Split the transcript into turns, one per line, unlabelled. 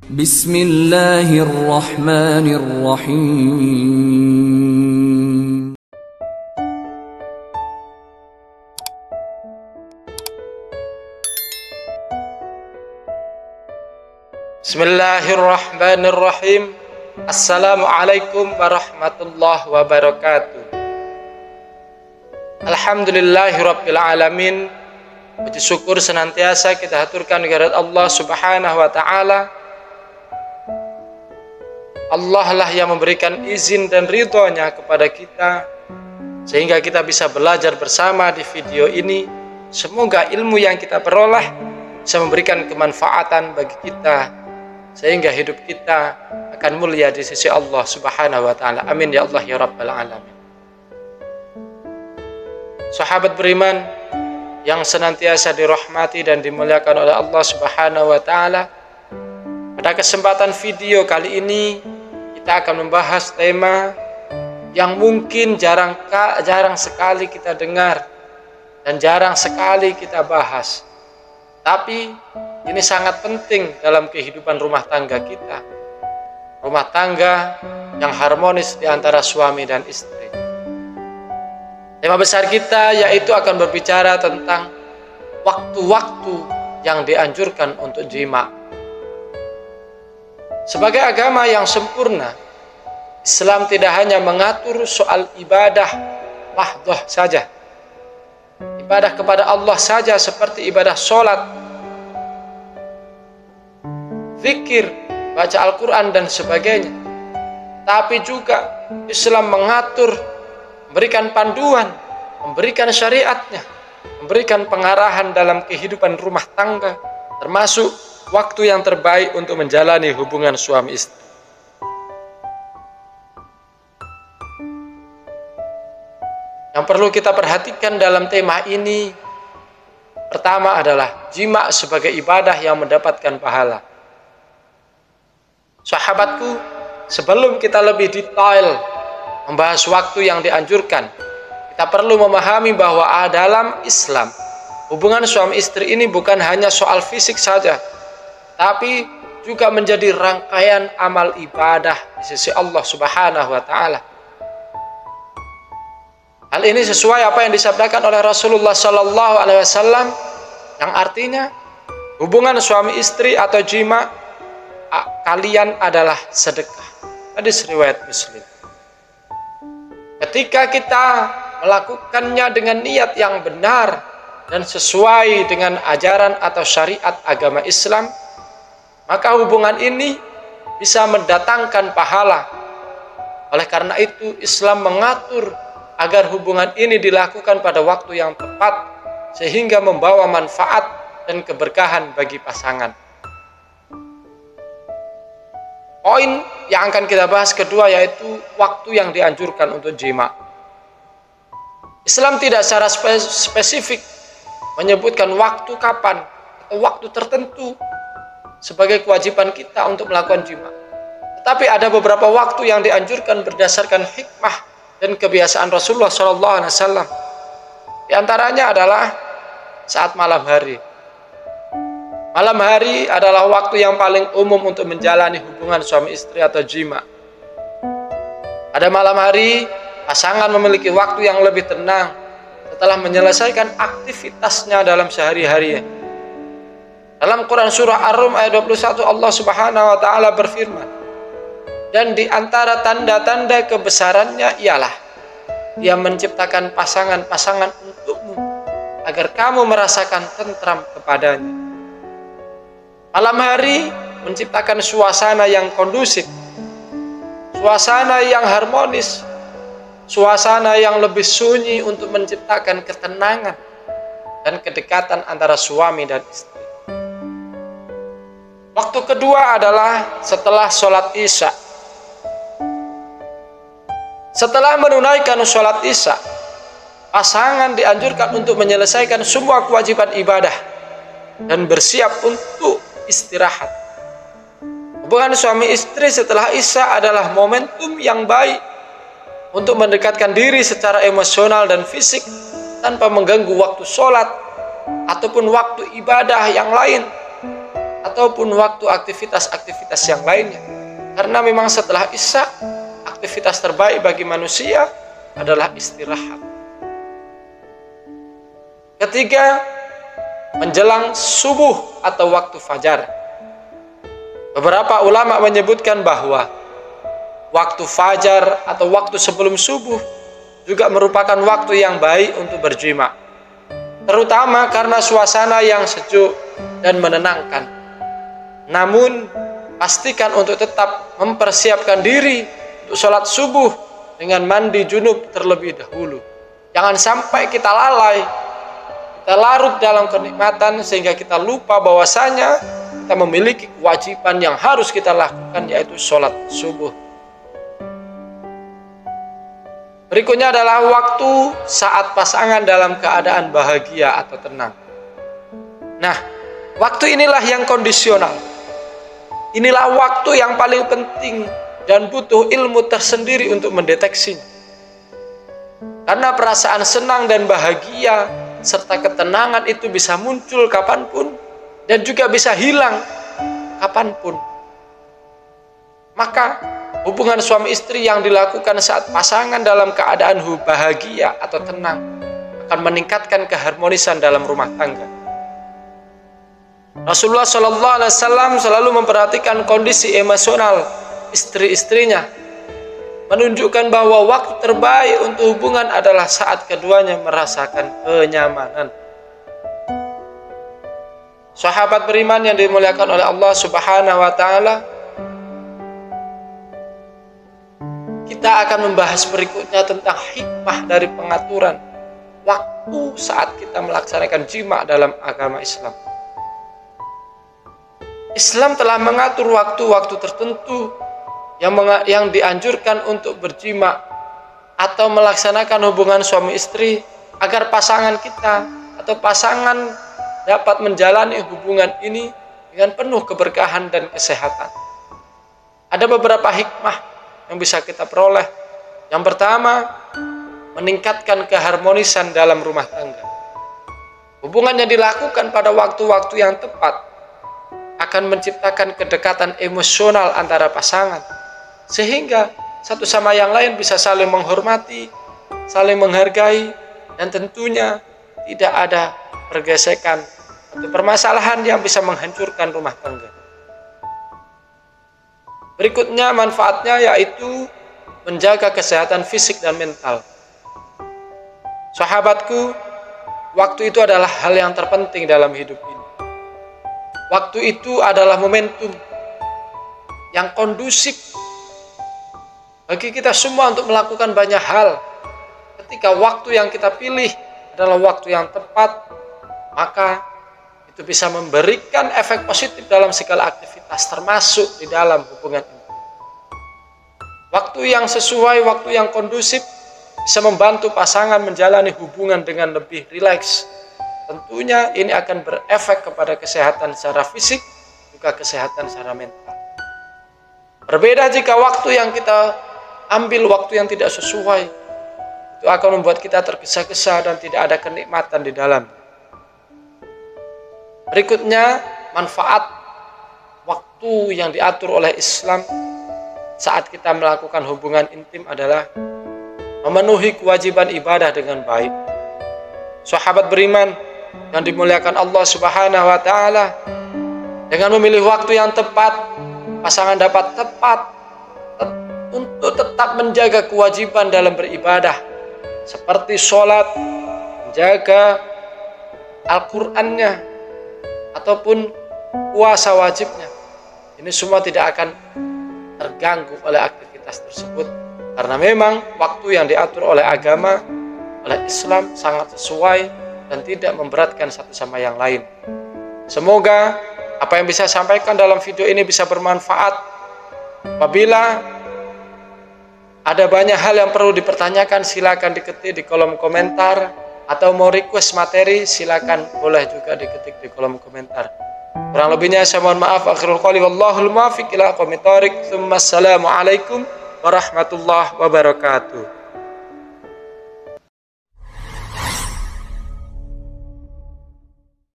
Bismillahirrahmanirrahim.
Bismillahirrahmanirrahim. Assalamualaikum warahmatullahi wabarakatuh. Alhamdulillahirabbil alamin. Puji syukur senantiasa kita haturkan kehadirat Allah Subhanahu wa taala. Allah lah yang memberikan izin dan ridhonya kepada kita sehingga kita bisa belajar bersama di video ini. Semoga ilmu yang kita peroleh bisa memberikan kemanfaatan bagi kita sehingga hidup kita akan mulia di sisi Allah Subhanahu wa taala. Amin ya Allah ya rabbal alamin. Sahabat beriman yang senantiasa dirahmati dan dimuliakan oleh Allah Subhanahu wa taala. Pada kesempatan video kali ini kita akan membahas tema yang mungkin jarang sekali kita dengar dan jarang sekali kita bahas. Tapi ini sangat penting dalam kehidupan rumah tangga kita. Rumah tangga yang harmonis di antara suami dan istri. Tema besar kita yaitu akan berbicara tentang waktu-waktu yang dianjurkan untuk jima. Sebagai agama yang sempurna, Islam tidak hanya mengatur soal ibadah mahdhah saja. Ibadah kepada Allah saja seperti ibadah sholat, zikir, baca Al-Quran dan sebagainya. Tapi juga Islam mengatur, memberikan panduan, memberikan syariatnya, memberikan pengarahan dalam kehidupan rumah tangga, termasuk waktu yang terbaik untuk menjalani hubungan suami istri. Yang perlu kita perhatikan dalam tema ini, pertama adalah jima sebagai ibadah yang mendapatkan pahala. Sahabatku, sebelum kita lebih detail membahas waktu yang dianjurkan, kita perlu memahami bahwa dalam Islam, hubungan suami istri ini bukan hanya soal fisik saja, tapi juga menjadi rangkaian amal ibadah di sisi Allah Subhanahu wa taala. Hal ini sesuai apa yang disabdakan oleh Rasulullah sallallahu alaihi wasallam, yang artinya hubungan suami istri atau jima kalian adalah sedekah. Hadis riwayat Muslim. Ketika kita melakukannya dengan niat yang benar dan sesuai dengan ajaran atau syariat agama Islam, maka hubungan ini bisa mendatangkan pahala. Oleh karena itu Islam mengatur agar hubungan ini dilakukan pada waktu yang tepat sehingga membawa manfaat dan keberkahan bagi pasangan. Poin yang akan kita bahas kedua yaitu waktu yang dianjurkan untuk jima. Islam tidak secara spesifik menyebutkan waktu kapan atau waktu tertentu sebagai kewajiban kita untuk melakukan jima. Tetapi ada beberapa waktu yang dianjurkan berdasarkan hikmah dan kebiasaan Rasulullah SAW. Di antaranya adalah saat malam hari. Malam hari adalah waktu yang paling umum untuk menjalani hubungan suami istri atau jima. Pada malam hari, pasangan memiliki waktu yang lebih tenang setelah menyelesaikan aktivitasnya dalam sehari-hari. Dalam Quran surah Ar-Rum ayat 21 Allah Subhanahu wa taala berfirman, dan di antara tanda-tanda kebesarannya ialah Dia menciptakan pasangan-pasangan untukmu agar kamu merasakan tentram kepadanya. Malam hari menciptakan suasana yang kondusif, suasana yang harmonis, suasana yang lebih sunyi untuk menciptakan ketenangan dan kedekatan antara suami dan istri. Waktu kedua adalah setelah sholat Isya. Setelah menunaikan sholat Isya, pasangan dianjurkan untuk menyelesaikan semua kewajiban ibadah dan bersiap untuk istirahat. Hubungan suami istri setelah Isya adalah momentum yang baik untuk mendekatkan diri secara emosional dan fisik tanpa mengganggu waktu sholat ataupun waktu ibadah yang lain, ataupun waktu aktivitas-aktivitas yang lainnya. Karena memang setelah Isya, aktivitas terbaik bagi manusia adalah istirahat. Ketiga, menjelang subuh atau waktu fajar. Beberapa ulama menyebutkan bahwa waktu fajar atau waktu sebelum subuh juga merupakan waktu yang baik untuk berjima, terutama karena suasana yang sejuk dan menenangkan. Namun, pastikan untuk tetap mempersiapkan diri untuk sholat subuh dengan mandi junub terlebih dahulu. Jangan sampai kita lalai, kita larut dalam kenikmatan sehingga kita lupa bahwasanya kita memiliki kewajiban yang harus kita lakukan, yaitu sholat subuh. Berikutnya adalah waktu saat pasangan dalam keadaan bahagia atau tenang. Nah, waktu inilah yang kondisional. Inilah waktu yang paling penting dan butuh ilmu tersendiri untuk mendeteksinya. Karena perasaan senang dan bahagia serta ketenangan itu bisa muncul kapanpun dan juga bisa hilang kapanpun. Maka hubungan suami istri yang dilakukan saat pasangan dalam keadaan bahagia atau tenang akan meningkatkan keharmonisan dalam rumah tangga. Rasulullah SAW selalu memperhatikan kondisi emosional istri-istrinya, menunjukkan bahwa waktu terbaik untuk hubungan adalah saat keduanya merasakan kenyamanan. Sahabat beriman yang dimuliakan oleh Allah Subhanahu wa Ta'ala, kita akan membahas berikutnya tentang hikmah dari pengaturan waktu saat kita melaksanakan jima dalam agama Islam. Islam telah mengatur waktu-waktu tertentu yang dianjurkan untuk berjima atau melaksanakan hubungan suami istri agar pasangan kita atau pasangan dapat menjalani hubungan ini dengan penuh keberkahan dan kesehatan. Ada beberapa hikmah yang bisa kita peroleh. Yang pertama, meningkatkan keharmonisan dalam rumah tangga. Hubungan yang dilakukan pada waktu-waktu yang tepat akan menciptakan kedekatan emosional antara pasangan, sehingga satu sama yang lain bisa saling menghormati, saling menghargai, dan tentunya tidak ada pergesekan atau permasalahan yang bisa menghancurkan rumah tangga. Berikutnya manfaatnya yaitu menjaga kesehatan fisik dan mental. Sahabatku, waktu itu adalah hal yang terpenting dalam hidup ini. Waktu itu adalah momentum yang kondusif bagi kita semua untuk melakukan banyak hal. Ketika waktu yang kita pilih adalah waktu yang tepat, maka itu bisa memberikan efek positif dalam segala aktivitas, termasuk di dalam hubungan ini. Waktu yang sesuai, waktu yang kondusif bisa membantu pasangan menjalani hubungan dengan lebih rileks. Tentunya ini akan berefek kepada kesehatan secara fisik, juga kesehatan secara mental. Berbeda jika waktu yang kita ambil waktu yang tidak sesuai, itu akan membuat kita tergesa-gesa dan tidak ada kenikmatan di dalam. Berikutnya, manfaat waktu yang diatur oleh Islam saat kita melakukan hubungan intim adalah memenuhi kewajiban ibadah dengan baik. Sahabat beriman yang dimuliakan Allah Subhanahu wa Ta'ala, dengan memilih waktu yang tepat, pasangan dapat untuk tetap menjaga kewajiban dalam beribadah seperti sholat, menjaga Al-Qur'annya ataupun puasa wajibnya. Ini semua tidak akan terganggu oleh aktivitas tersebut, karena memang waktu yang diatur oleh agama, oleh Islam sangat sesuai dan tidak memberatkan satu sama yang lain. Semoga apa yang bisa saya sampaikan dalam video ini bisa bermanfaat. Apabila ada banyak hal yang perlu dipertanyakan, silakan diketik di kolom komentar, atau mau request materi silakan boleh juga diketik di kolom komentar. Kurang lebihnya saya mohon maaf. Akhirul qouli wallahul muwaffiq ila aqwamit thoriq. Assalamualaikum warahmatullahi wabarakatuh.